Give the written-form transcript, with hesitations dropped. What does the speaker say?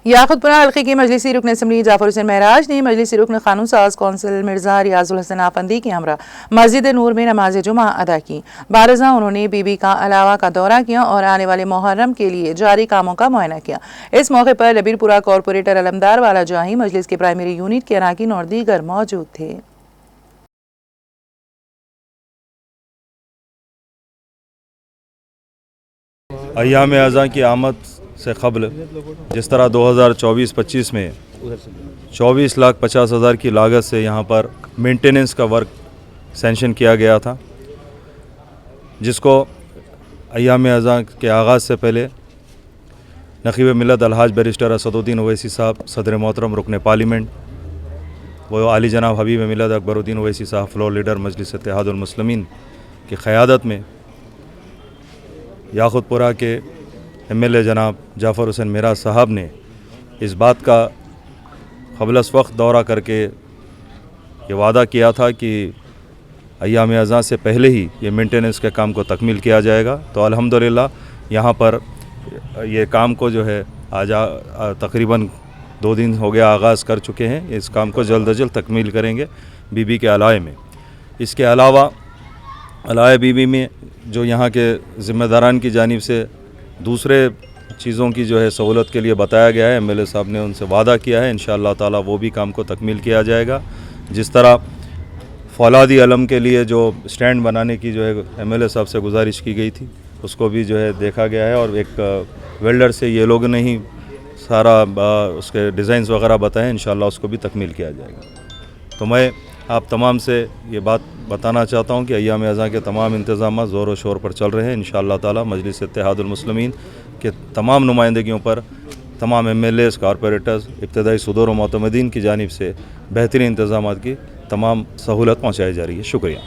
याकुतपुरा हल्के की मजलिसी रुकन असम्बली जाफर हुसैन महराज ने मजलिसी रुकन कानून साज कौंसिल मिर्जा रियाजुल हसन आफंदी की हमरा मस्जिद नूर में नमाज जुमा अदा की। बारजा उन्होंने बीबी का अलावा का दौरा किया और आने वाले मुहर्रम के लिए जारी कामों का मुआयना किया। इस मौके पर लबीरपुरा कॉरपोरेटर अलमदार वाला जाही, मजलिस के प्राइमरी यूनिट के अरकान और दीगर मौजूद थे। अय्याम अज़ा की आमद से क़ब्ल जिस तरह 2024-25 में 24,50,000 की लागत से यहाँ पर मेंटेनेंस का वर्क सैंक्शन किया गया था, जिसको अय्याम अज़ा के आगाज़ से पहले नक़ीब मिल्लत अलहाज बैरिस्टर असदुद्दीन ओवैसी साहब सदर मोहतरम रुकन पार्लियामेंट, वो आली जनाब हबीब मिल्लत अकबरुद्दीन ओवैसी साहब फ्लोर लीडर मजलिस इत्तेहादुल मुस्लिमीन की क़यादत में याकुतपुरा के MLA जनाब जाफ़र हुसैन महराज साहब ने इस बात का क़ब्ल वक्त दौरा करके ये वादा किया था कि अय्याम अज़ा से पहले ही ये मेंटेनेंस के काम को तकमील किया जाएगा। तो अल्हम्दुलिल्लाह यहाँ पर ये काम को जो है आज तकरीबन 2 दिन हो गया आगाज़ कर चुके हैं। इस काम को जल्द अज जल्द तकमील करेंगे बीबी के अलाए में। इसके अलावा अलाए बीबी में जो यहाँ के ज़िम्मेदारान की जानिब से दूसरे चीज़ों की जो है सहूलत के लिए बताया गया है, MLA साहब ने उनसे वादा किया है, इंशाअल्लाह ताला वो भी काम को तकमील किया जाएगा। जिस तरह फौलादी अलम के लिए जो स्टैंड बनाने की जो है MLA साहब से गुजारिश की गई थी, उसको भी जो है देखा गया है और एक वेल्डर से ये लोग ने ही सारा उसके डिज़ाइंस वगैरह बताए, इंशाअल्लाह उसको भी तकमील किया जाएगा। तो मैं आप तमाम से ये बात बताना चाहता हूँ कि अय्याम अज़ा के तमाम इंतज़ाम ज़ोर व शोर पर चल रहे हैं। इंशाअल्लाह ताला मजलिस इत्तेहादुल मुस्लिमीन के तमाम नुमाइंदगियों पर तमाम MLAs, कॉरपोरेटर्स, इब्तदाई सदूर व मोतमदीन की जानिब से बेहतरीन इंतज़ामात की तमाम सहूलत पहुँचाई जा रही है। शुक्रिया।